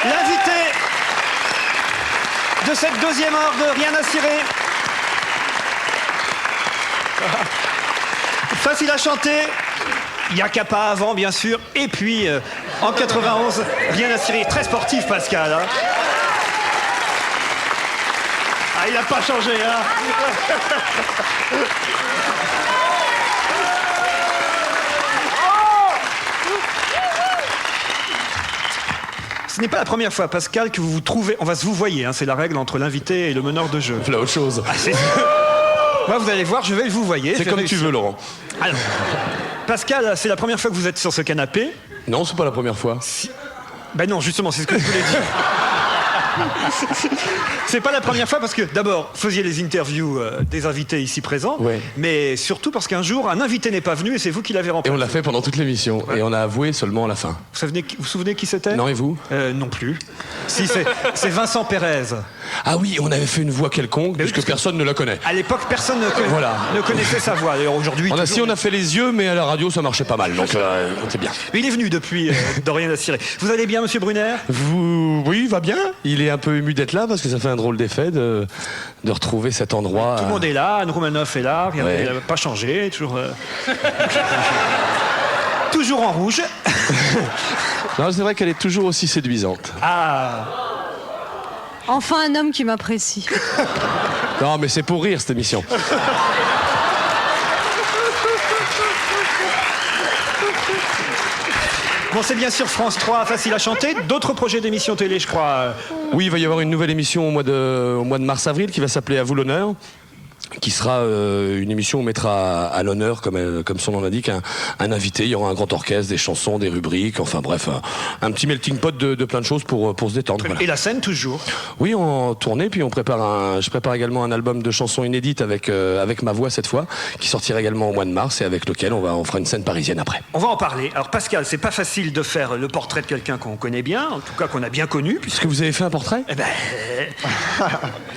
L'invité de cette deuxième heure de Rien à cirer. Facile à chanter. Yakapa avant, bien sûr. Et puis, en 91, Rien à cirer. Très sportif, Pascal. Hein. Ah, il n'a pas changé, hein. Ce n'est pas la première fois, Pascal, que vous vous trouvez... On va se vous voyer, hein, c'est la règle entre l'invité et le meneur de jeu. Là, autre chose. Ah, moi, vous allez voir, je vais le vous voyer. C'est comme tu veux, Laurent. Alors, Pascal, c'est la première fois que vous êtes sur ce canapé. Non, c'est pas la première fois. Ben non, justement, c'est ce que je voulais dire. C'est pas la première fois parce que, d'abord, vous faisiez les interviews des invités ici présents, ouais. Mais surtout parce qu'un jour, un invité n'est pas venu et c'est vous qui l'avez remplacé. Et on l'a fait pendant toute l'émission, ouais. Et on a avoué seulement à la fin. Vous vous souvenez qui c'était? Non, et vous? Non plus. Si, c'est Vincent Pérez. Ah oui, on avait fait une voix quelconque, puisque personne ne la connaît. À l'époque, personne ne connaissait sa voix. D'ailleurs, aujourd'hui... On a fait les yeux, mais à la radio, ça marchait pas mal, donc c'est bien. Mais il est venu depuis de Rien à cirer. Vous allez bien, monsieur Brunner? Oui, va bien. Il est un peu ému d'être là, parce que ça fait un drôle d'effet de retrouver cet endroit. Tout le monde est là, Anne Roumanoff est là, il n'a pas changé, toujours... toujours en rouge. Non, c'est vrai qu'elle est toujours aussi séduisante. Ah. Enfin un homme qui m'apprécie. Non, mais c'est pour rire, cette émission. Bon, c'est bien sûr France 3, facile à chanter. D'autres projets d'émissions télé, je crois. Oui, il va y avoir une nouvelle émission au mois de mars-avril qui va s'appeler À vous l'honneur, qui sera une émission où on mettra à l'honneur, comme son nom l'indique, un invité. Il y aura un grand orchestre, des chansons, des rubriques, enfin bref, un petit melting pot de plein de choses pour se détendre. Voilà. Et la scène toujours? Oui, en tournée, puis je prépare également un album de chansons inédites avec ma voix cette fois, qui sortira également au mois de mars et avec lequel on fera une scène parisienne après. On va en parler. Alors Pascal, c'est pas facile de faire le portrait de quelqu'un qu'on connaît bien, en tout cas qu'on a bien connu. Est-ce que vous avez fait un portrait? Eh ben...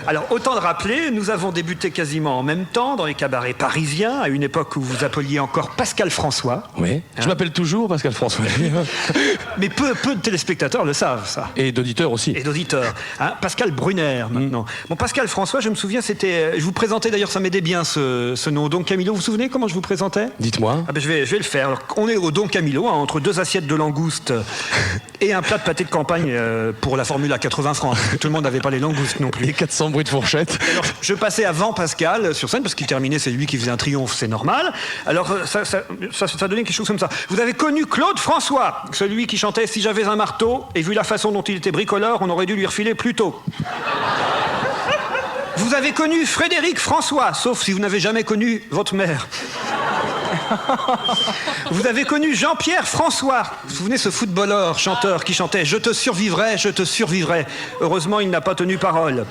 Alors autant le rappeler, nous avons débuté quasiment en même temps dans les cabarets parisiens, à une époque où vous appeliez encore Pascal François. Oui, je m'appelle toujours Pascal François. Mais peu de téléspectateurs le savent, ça. Et d'auditeurs aussi. Et d'auditeurs. Hein, Pascal Brunner, maintenant. Bon, Pascal François, je me souviens, c'était... Je vous présentais, d'ailleurs, ça m'aidait bien, ce nom. Don Camillo, vous vous souvenez comment je vous présentais? Dites-moi. Ah ben, je vais le faire. Alors, on est au Don Camillo, hein, entre 2 assiettes de langoustes et un plat de pâté de campagne pour la formule à 80 francs. Parce que tout le monde n'avait pas les langoustes non plus. Et 400 bruits de fourchette. Alors, je passais avant Pascal sur scène, parce qu'il terminait, c'est lui qui faisait un triomphe, c'est normal. Alors, ça donnait quelque chose comme ça. Vous avez connu Claude François, celui qui chantait « Si j'avais un marteau », et vu la façon dont il était bricoleur, on aurait dû lui refiler plus tôt. Vous avez connu Frédéric François, sauf si vous n'avez jamais connu votre mère. Vous avez connu Jean-Pierre François. Vous vous souvenez, ce footballeur, chanteur qui chantait « Je te survivrai, je te survivrai ». Heureusement, il n'a pas tenu parole.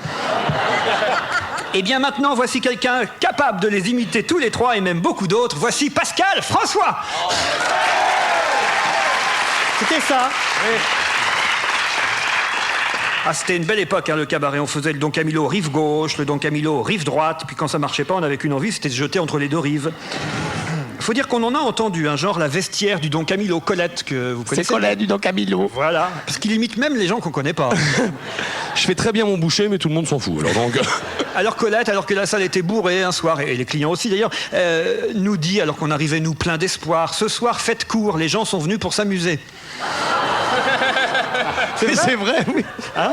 Et bien maintenant, voici quelqu'un capable de les imiter tous les trois et même beaucoup d'autres. Voici Pascal François. C'était ça. Oui. Ah, c'était une belle époque, hein, le cabaret. On faisait le Don Camillo rive gauche, le Don Camillo rive droite. Puis quand ça marchait pas, on n'avait qu'une envie, c'était de se jeter entre les deux rives. Faut dire qu'on en a entendu, hein, genre la vestiaire du Don Camillo, Colette, que vous connaissez. C'est Colette du Don Camillo. Voilà, parce qu'il imite même les gens qu'on connaît pas. Je fais très bien mon boucher, mais tout le monde s'en fout. Alors donc... Alors Colette, alors que la salle était bourrée un soir, et les clients aussi d'ailleurs, nous dit, alors qu'on arrivait nous plein d'espoir, ce soir faites court, les gens sont venus pour s'amuser. C'est vrai, oui. Hein?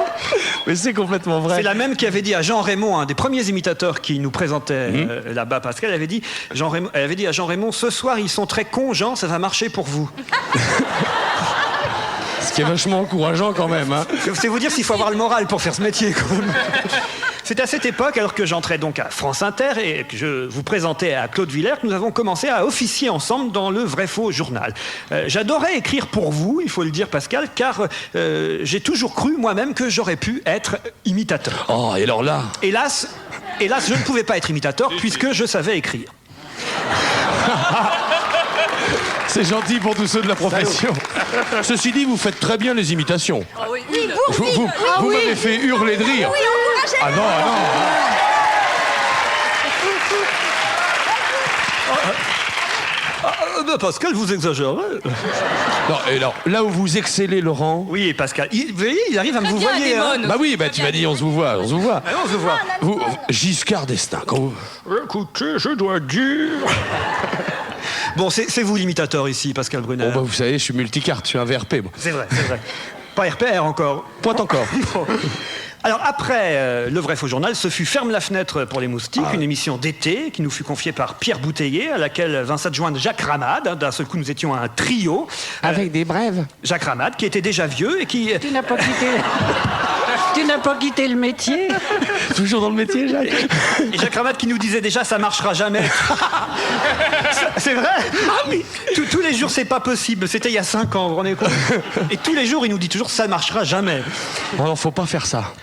Mais c'est complètement vrai. C'est la même qui avait dit à Jean Raymond, un des premiers imitateurs qui nous présentait là-bas, Pascal, elle avait dit à Jean Raymond, ce soir ils sont très cons, Jean, ça va marcher pour vous. Ce qui est vachement encourageant quand même. Hein. C'est vous dire s'il faut avoir le moral pour faire ce métier quand même. C'est à cette époque, alors que j'entrais donc à France Inter et que je vous présentais à Claude Villers, que nous avons commencé à officier ensemble dans le Vrai-Faux journal. J'adorais écrire pour vous, il faut le dire Pascal, car j'ai toujours cru moi-même que j'aurais pu être imitateur. Oh, et alors là... Hélas, je ne pouvais pas être imitateur puisque je savais écrire. C'est gentil pour tous ceux de la profession. Ceci dit, vous faites très bien les imitations. Ah oui, vous m'avez fait hurler de rire. Oui, encouragez-le. Ah non, ah non. Pascal, vous exagérez. Non, et alors, là où vous excellez, Laurent... Oui, Pascal. Vous voyez, il arrive à me vous voyer. Hein. Bah oui, bah tu m'as dit, on se vous voit, on se vous voit. Ah non, on se voit. Vous, Giscard d'Estaing, quand vous... Écoutez, je dois dire... Bon, c'est vous l'imitateur ici, Pascal Brunner. Bon, bah vous savez, je suis multicarte, je suis un VRP, moi. C'est vrai, c'est vrai. Pas RPR encore. Point encore. Bon. Alors après Le Vrai Faux Journal, ce fut Ferme la fenêtre pour les moustiques, une émission d'été qui nous fut confiée par Pierre Bouteiller, à laquelle vint s'adjoindre Jacques Ramade. D'un seul coup, nous étions un trio. Avec des brèves. Jacques Ramade, qui était déjà vieux et qui... Tu n'as pas quitté... Tu n'as pas quitté le métier? Toujours dans le métier, Jacques. Et Jacques Ramade qui nous disait déjà, ça marchera jamais. C'est vrai. Ah oui. Tous les jours, c'est pas possible. C'était il y a 5 ans, vous vous rendez compte? Et tous les jours, il nous dit toujours, ça marchera jamais. Bon, non, faut pas faire ça.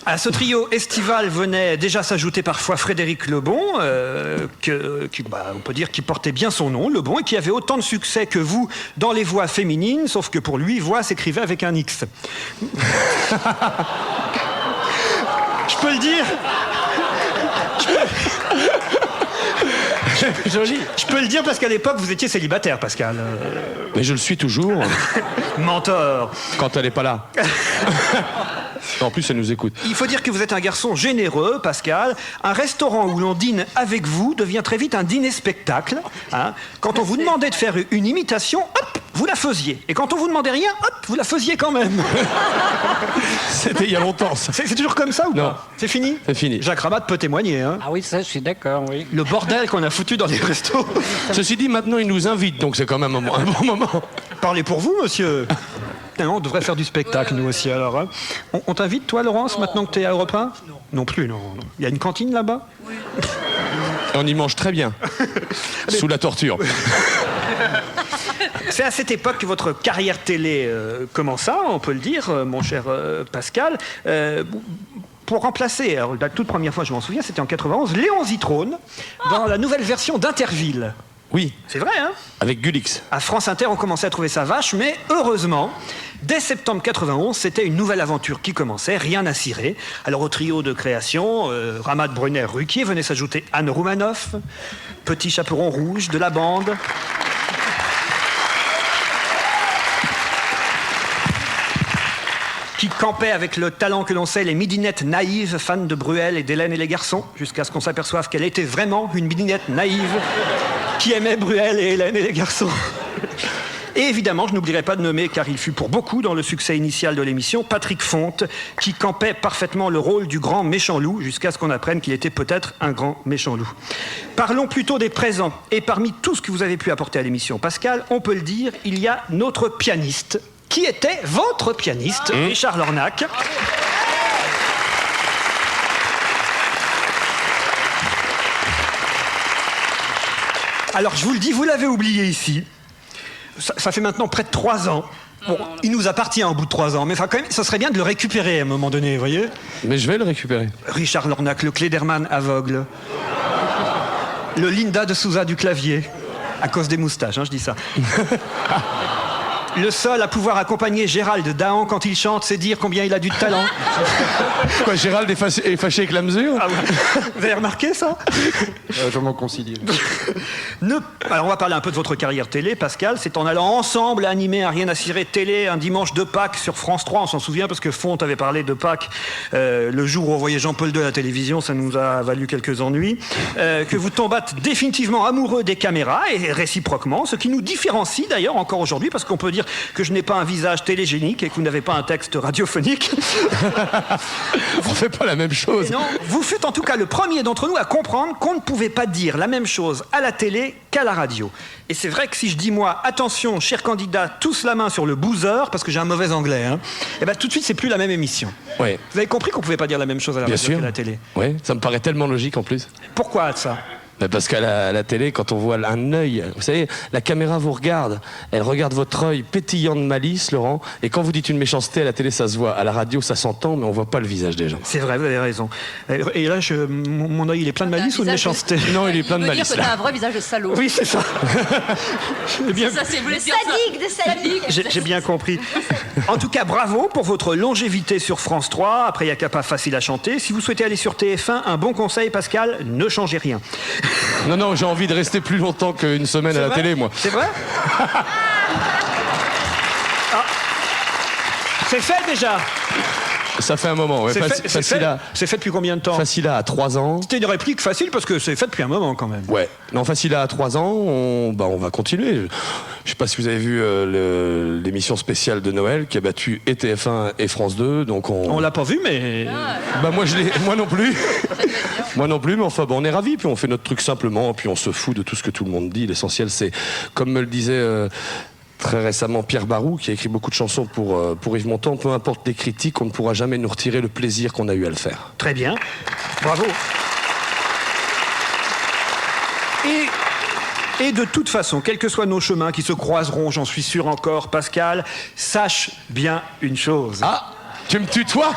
À ce trio estival venait déjà s'ajouter parfois Frédéric Lebon, on peut dire qu'il portait bien son nom, Lebon, et qui avait autant de succès que vous dans les voix féminines, sauf que pour lui, voix s'écrivait avec un X. Je peux le dire. Joli. Je peux le dire parce qu'à l'époque, vous étiez célibataire, Pascal. Mais je le suis toujours, Menteur. quand elle est pas là. En plus, elle nous écoute. Il faut dire que vous êtes un garçon généreux, Pascal. Un restaurant où l'on dîne avec vous devient très vite un dîner-spectacle. Hein. Quand on vous demandait de faire une imitation, hop, vous la faisiez. Et quand on vous demandait rien, hop, vous la faisiez quand même. C'était il y a longtemps, ça. C'est toujours comme ça ou Non. pas? C'est fini? C'est fini. Jacques Ramade peut témoigner. Hein. Ah oui, ça, je suis d'accord, oui. Le bordel qu'on a foutu dans les restos. Ceci dit, maintenant, il nous invite, donc c'est quand même un bon moment. Parlez pour vous, monsieur. Non, on devrait faire du spectacle, nous aussi, alors. Hein. On t'invite, toi, Laurence, maintenant que t'es à Europe 1? Non plus, non. Il y a une cantine là-bas? Et on y mange très bien. Sous la torture. C'est à cette époque que votre carrière télé commença, on peut le dire, mon cher Pascal. Pour remplacer, alors, la toute première fois, je m'en souviens, c'était en 91, Léon Zitrone, dans la nouvelle version d'Interville. Oui, C'est vrai, hein? avec Gulix. À France Inter, on commençait à trouver ça vache, mais heureusement, dès septembre 91, c'était une nouvelle aventure qui commençait, rien à cirer. Alors au trio de création, Ramade, Brunner, Ruquier, venait s'ajouter Anne Roumanoff, petit chaperon rouge de la bande. Qui campait avec le talent que l'on sait, les midinettes naïves, fans de Bruel et d'Hélène et les garçons, jusqu'à ce qu'on s'aperçoive qu'elle était vraiment une midinette naïve qui aimait Bruel et Hélène et les garçons. Et évidemment, je n'oublierai pas de nommer, car il fut pour beaucoup dans le succès initial de l'émission, Patrick Fonte, qui campait parfaitement le rôle du grand méchant loup, jusqu'à ce qu'on apprenne qu'il était peut-être un grand méchant loup. Parlons plutôt des présents. Et parmi tout ce que vous avez pu apporter à l'émission, Pascal, on peut le dire, il y a notre pianiste, qui était votre pianiste, Richard Lornac. Alors, je vous le dis, vous l'avez oublié ici. Ça fait maintenant près de 3 ans. Bon, il nous appartient au bout de 3 ans, mais enfin, quand même, ça serait bien de le récupérer à un moment donné, vous voyez? Mais je vais le récupérer. Richard Lornac, le Klederman aveugle. Le Linda de Souza du clavier. À cause des moustaches, hein, je dis ça. Le seul à pouvoir accompagner Gérald Dahan quand il chante, c'est dire combien il a du talent. Quoi, Gérald est fâché avec la mesure? Ah ouais. Vous avez remarqué ça? Je m'en concilie. Alors on va parler un peu de votre carrière télé, Pascal. C'est en allant ensemble animer un Rien à cirer télé un dimanche de Pâques sur France 3. On s'en souvient parce que Fonte avait parlé de Pâques le jour où on voyait Jean-Paul II à la télévision. Ça nous a valu quelques ennuis. Que vous tombâtes définitivement amoureux des caméras et réciproquement, ce qui nous différencie d'ailleurs encore aujourd'hui, parce qu'on peut dire que je n'ai pas un visage télégénique et que vous n'avez pas un texte radiophonique. On fait pas la même chose. Et non, vous fûtes en tout cas le premier d'entre nous à comprendre qu'on ne pouvait pas dire la même chose à la télé qu'à la radio. Et c'est vrai que si je dis moi, attention, chers candidats, tous la main sur le boozer, parce que j'ai un mauvais anglais, hein, et ben tout de suite c'est plus la même émission. Ouais. Vous avez compris qu'on pouvait pas dire la même chose à la Bien radio sûr. qu'à la télé. Ouais, ça me paraît tellement logique en plus. Pourquoi ça? Parce qu'à la télé, quand on voit un œil, vous savez, la caméra vous regarde, elle regarde votre œil pétillant de malice, Laurent, et quand vous dites une méchanceté à la télé, ça se voit. À la radio, ça s'entend, mais on voit pas le visage des gens. C'est vrai, vous avez raison. Et là, mon œil, il est plein de malice ou de méchanceté? Non, il est plein de veut malice. dire que t'as un vrai visage de salaud. Oui, c'est ça. J'ai bien, Ça, c'est vous laissez dire ça. j'ai bien compris. En tout cas, bravo pour votre longévité sur France 3. Après, il n'y a qu'à pas facile à chanter. Si vous souhaitez aller sur TF1, un bon conseil, Pascal, ne changez rien. Non, j'ai envie de rester plus longtemps qu'une semaine à la vrai télé, moi. C'est vrai Ah. C'est fait déjà. Ça fait un moment, ouais. C'est fait depuis combien de temps? Facile à 3 ans. C'était une réplique facile parce que c'est fait depuis un moment quand même. Ouais. Non, Facile à 3 ans, on va continuer. Je sais pas si vous avez vu l'émission spéciale de Noël qui a battu et TF1 et France 2, donc on l'a pas vu, mais... Moi non plus. Moi non plus, mais enfin, on est ravis, puis on fait notre truc simplement, puis on se fout de tout ce que tout le monde dit. L'essentiel, c'est, comme me le disait... très récemment, Pierre Barou, qui a écrit beaucoup de chansons pour Yves Montand, peu importe les critiques, on ne pourra jamais nous retirer le plaisir qu'on a eu à le faire. Très bien. Bravo. Et de toute façon, quels que soient nos chemins qui se croiseront, j'en suis sûr encore, Pascal, sache bien une chose. Ah, tu me tutoies?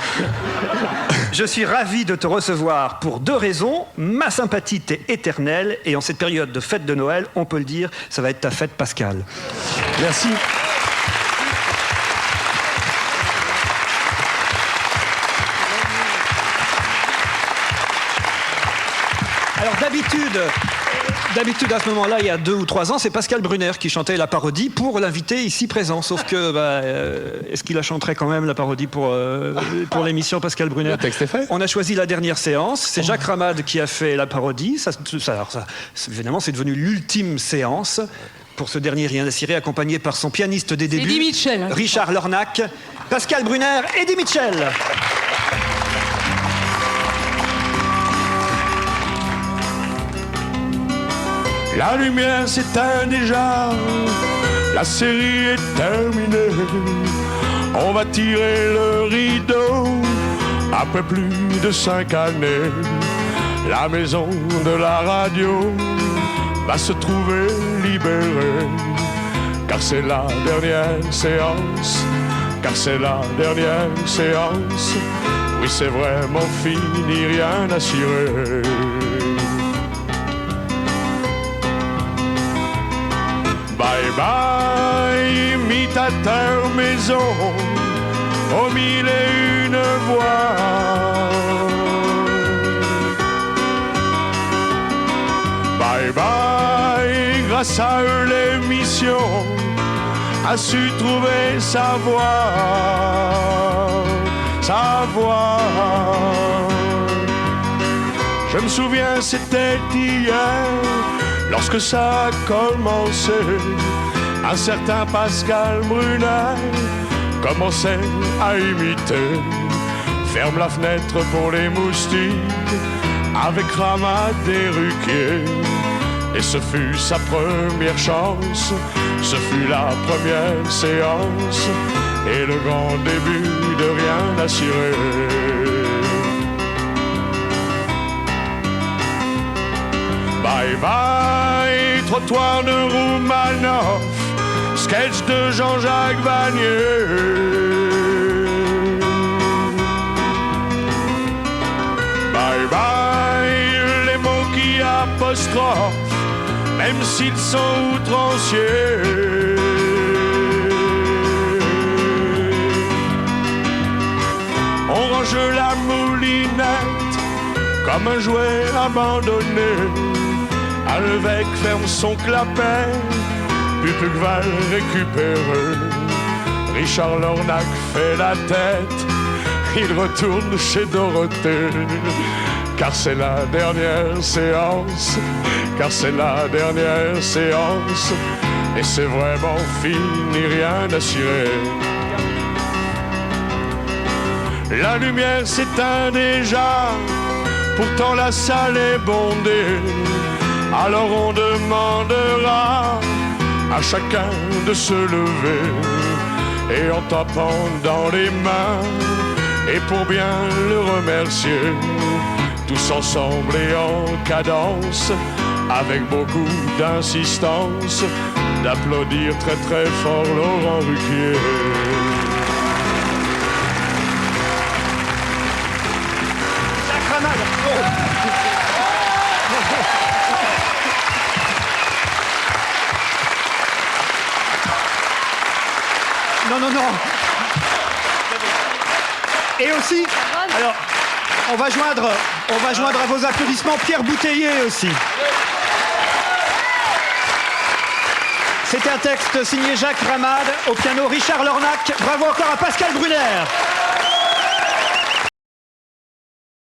Je suis ravi de te recevoir pour 2 raisons. Ma sympathie t'est éternelle et en cette période de fête de Noël, on peut le dire, ça va être ta fête, Pascal. Merci. Alors d'habitude à ce moment-là, il y a 2 ou 3 ans, c'est Pascal Brunner qui chantait la parodie pour l'invité ici présent. Sauf que, est-ce qu'il la chanterait quand même la parodie pour l'émission Pascal Brunner? Le texte est fait. On a choisi la dernière séance. C'est Jacques Ramade qui a fait la parodie. Évidemment, c'est devenu l'ultime séance. Pour ce dernier rien à cirer, accompagné par son pianiste des débuts, Eddie Mitchell, hein. Richard Lornac, Pascal Brunner, Eddie Mitchell. La lumière s'éteint déjà, la série est terminée. On va tirer le rideau après plus de 5 années. La maison de la radio va se trouver libérée, car c'est la dernière séance, car c'est la dernière séance. Oui, c'est vraiment fini, rien à cirer. Bye bye, imitateur maison, aux 1001 voix. Bye bye, grâce à eux l'émission a su trouver sa voix, sa voix. Je me souviens, c'était hier, lorsque ça a commencé, un certain Pascal Brunner commençait à imiter. Ferme la fenêtre pour les moustiques, avec Ramade et Ruquier. Et ce fut sa première chance, ce fut la première séance, et le grand début de rien à cirer. Bye bye, trottoir de Roumanoff, sketch de Jean-Jacques Vanier. Bye bye, les mots qui apostrophent, même s'ils sont outranciers. On range la moulinette comme un jouet abandonné. À l'évêque ferme son clapet, puis plus que va le récupérer. Richard Lornac fait la tête, il retourne chez Dorothée. Car c'est la dernière séance, car c'est la dernière séance, et c'est vraiment fini, rien à cirer. La lumière s'éteint déjà, pourtant la salle est bondée. Alors on demandera à chacun de se lever, et en tapant dans les mains, et pour bien le remercier, tous ensemble et en cadence, avec beaucoup d'insistance, d'applaudir très très fort Laurent Ruquier. Non. Et aussi, alors, on va joindre On va joindre à vos applaudissements Pierre Bouteiller aussi. C'était un texte signé Jacques Ramade, au piano Richard Lornac. Bravo encore à Pascal Brunner.